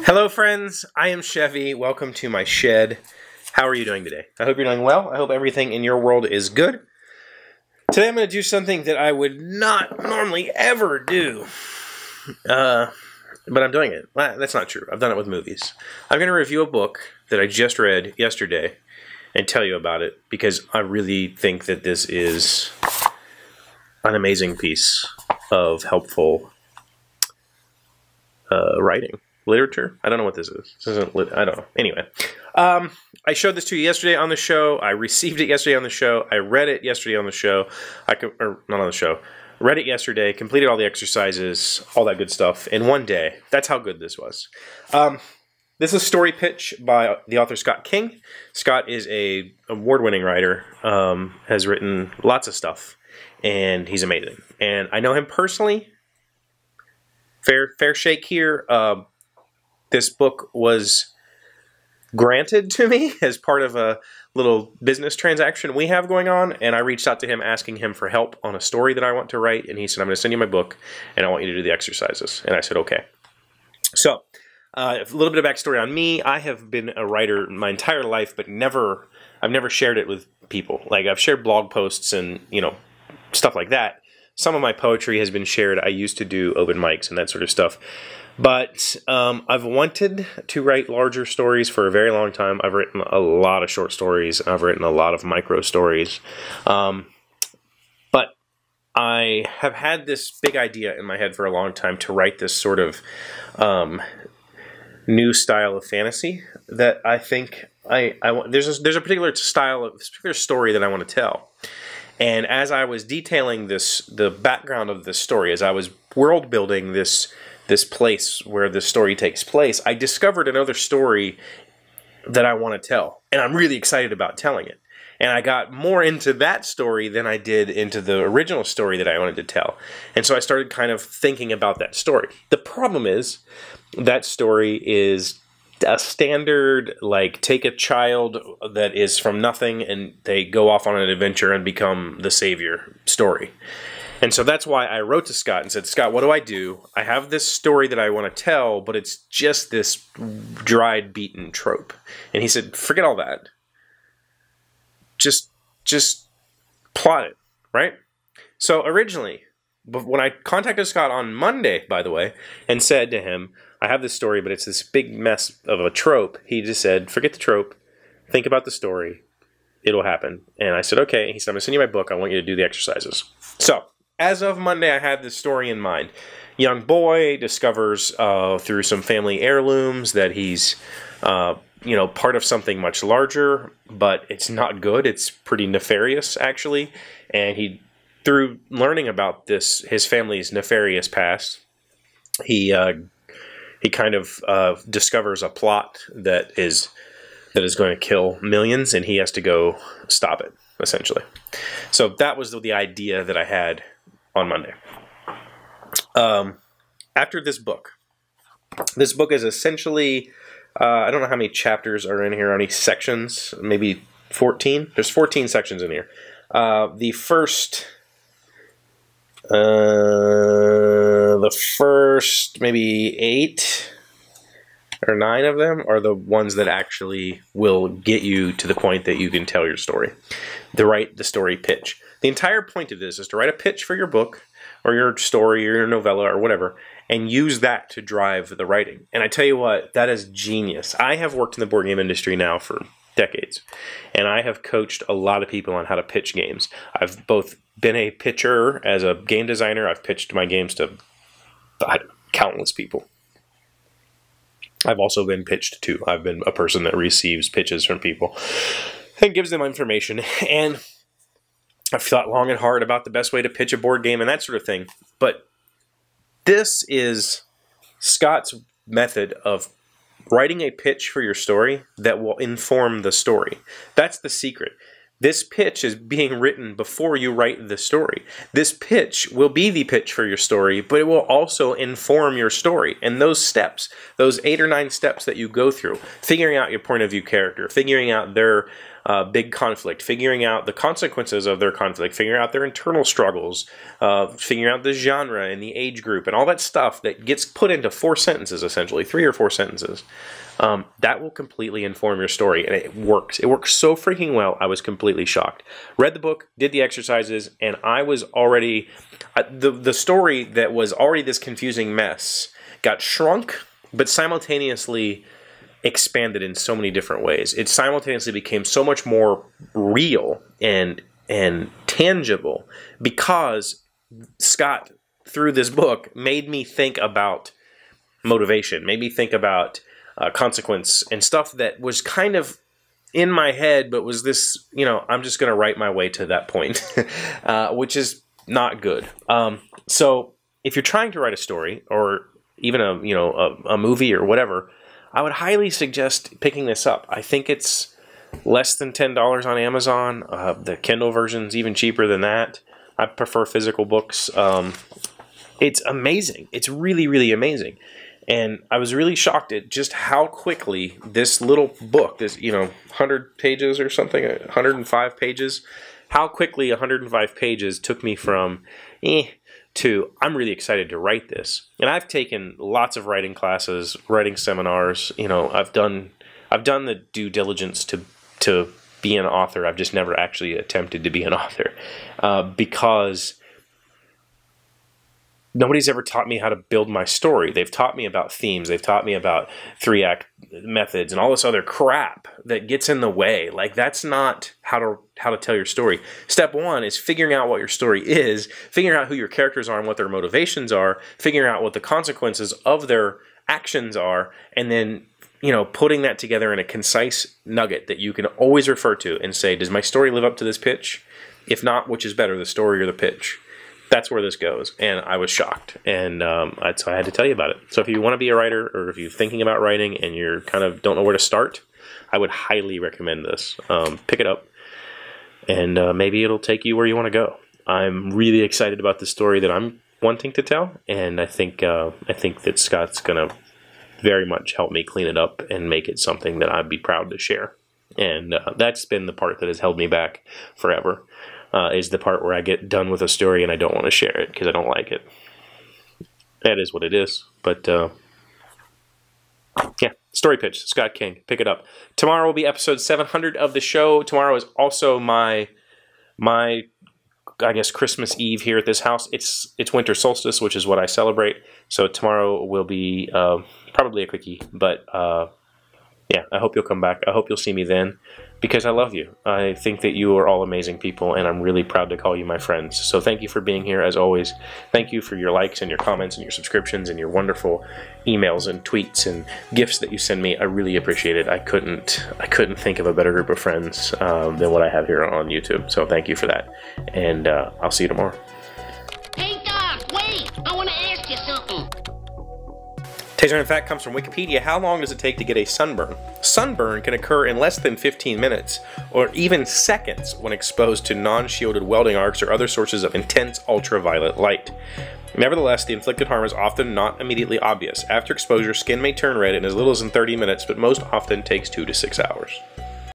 Hello friends, I am Chevee. Welcome to my shed. How are you doing today? I hope you're doing well. I hope everything in your world is good. Today I'm going to do something that I would not normally ever do. But I'm doing it. Well, that's not true. I've done it with movies. I'm going to review a book that I just read yesterday and tell you about it because I really think that this is an amazing piece of helpful writing. Literature? I don't know what this is. This isn't I don't know. Anyway, I showed this to you yesterday on the show. I received it yesterday on the show. I read it yesterday on the show. Or not on the show. Read it yesterday, completed all the exercises, all that good stuff in one day. That's how good this was. This is a story pitch by the author Scott King. Scott is a award-winning writer, has written lots of stuff, and he's amazing. And I know him personally. Fair shake here. This book was granted to me as part of a little business transaction we have going on, and I reached out to him asking him for help on a story that I want to write, and he said, I'm going to send you my book, and I want you to do the exercises. And I said, okay. So, a little bit of backstory on me. I have been a writer my entire life, but I've never shared it with people. Like, I've shared blog posts and, you know, stuff like that. Some of my poetry has been shared. I used to do open mics and that sort of stuff. But I've wanted to write larger stories for a very long time. I've written a lot of short stories. I've written a lot of micro stories. But I have had this big idea in my head for a long time to write this sort of new style of fantasy that I think there's a particular style, a particular story that I want to tell. And as I was detailing the background of this story, as I was world building this place where this story takes place, I discovered another story that I want to tell. And I'm really excited about telling it. And I got more into that story than I did into the original story that I wanted to tell. And so I started kind of thinking about that story. The problem is that story is a standard, like, take a child that is from nothing and they go off on an adventure and become the savior story. And so that's why I wrote to Scott and said, Scott, what do I do? I have this story that I want to tell, but it's just this dried, beaten trope. And he said, forget all that. Just plot it, right? So originally, when I contacted Scott on Monday, by the way, and said to him, I have this story, but it's this big mess of a trope, he just said, forget the trope, think about the story, it'll happen. And I said, okay. He said, I'm going to send you my book, I want you to do the exercises. So, as of Monday, I had this story in mind. Young boy discovers through some family heirlooms that he's part of something much larger, but it's not good. It's pretty nefarious, actually. And through learning about his family's nefarious past, he kind of discovers a plot that is going to kill millions, and he has to go stop it, essentially. So that was the idea that I had on Monday. After this book is essentially, I don't know how many chapters are in here, how many sections, maybe 14? There's 14 sections in here. The first maybe 8 or 9 of them are the ones that actually will get you to the point that you can tell your story. The story pitch. The entire point of this is to write a pitch for your book or your story or your novella or whatever, and use that to drive the writing. And I tell you what, that is genius. I have worked in the board game industry now for decades, and I have coached a lot of people on how to pitch games. I've both been a pitcher as a game designer. I've pitched my games to countless people. I've also been pitched to. I've been a person that receives pitches from people and gives them information. And I've thought long and hard about the best way to pitch a board game and that sort of thing. But this is Scott's method of writing a pitch for your story that will inform the story. That's the secret. This pitch is being written before you write the story. This pitch will be the pitch for your story, but it will also inform your story. And those steps, those 8 or 9 steps that you go through, figuring out your point of view character, figuring out their big conflict, figuring out the consequences of their conflict, figuring out their internal struggles, figuring out the genre and the age group and all that stuff that gets put into 4 sentences, essentially, 3 or 4 sentences. That will completely inform your story, and it works. It works so freaking well. I was completely shocked. Read the book, did the exercises, and I was already... the story that was already this confusing mess got shrunk, but simultaneously expanded in so many different ways. It simultaneously became so much more real and tangible because Scott, through this book, made me think about motivation, made me think about consequence and stuff that was kind of in my head, but was this, you know, I'm just going to write my way to that point, which is not good. So if you're trying to write a story or even a movie or whatever, I would highly suggest picking this up. I think it's less than $10 on Amazon. The Kindle version's even cheaper than that. I prefer physical books. It's amazing. It's really, really amazing. And I was really shocked at just how quickly this little book, this, 100 pages or something, 105 pages, how quickly 105 pages took me from to I'm really excited to write this. And I've taken lots of writing classes, writing seminars. I've done the due diligence to be an author. I've just never actually attempted to be an author because nobody's ever taught me how to build my story. They've taught me about themes. They've taught me about 3-act methods and all this other crap that gets in the way. Like, that's not how to tell your story. Step 1 is figuring out what your story is, figuring out who your characters are and what their motivations are, figuring out what the consequences of their actions are, and then putting that together in a concise nugget that you can always refer to and say, does my story live up to this pitch? If not, which is better, the story or the pitch? That's where this goes, and I was shocked, and so I had to tell you about it. So if you want to be a writer, or if you're thinking about writing and you're kind of don't know where to start, I would highly recommend this. Pick it up, and maybe it'll take you where you want to go. I'm really excited about the story that I'm wanting to tell, and I think that Scott's going to very much help me clean it up and make it something that I'd be proud to share. And that's been the part that has held me back forever. Is the part where I get done with a story and I don't want to share it because I don't like it. That is what it is. But, yeah, story pitch, Scott King. Pick it up. Tomorrow will be episode 700 of the show. Tomorrow is also my I guess, Christmas Eve here at this house. It's winter solstice, which is what I celebrate. So tomorrow will be probably a quickie. But, yeah, I hope you'll come back. I hope you'll see me then, because I love you. I think that you are all amazing people, and I'm really proud to call you my friends. So thank you for being here, as always. Thank you for your likes and your comments and your subscriptions and your wonderful emails and tweets and gifts that you send me. I really appreciate it. I couldn't think of a better group of friends than what I have here on YouTube. So thank you for that, and I'll see you tomorrow. Hey, Doc, wait! I want to ask you something. Taser in fact comes from Wikipedia. How long does it take to get a sunburn? Sunburn can occur in less than 15 minutes or even seconds when exposed to non-shielded welding arcs or other sources of intense ultraviolet light. Nevertheless, the inflicted harm is often not immediately obvious. After exposure, skin may turn red in as little as in 30 minutes, but most often takes 2 to 6 hours.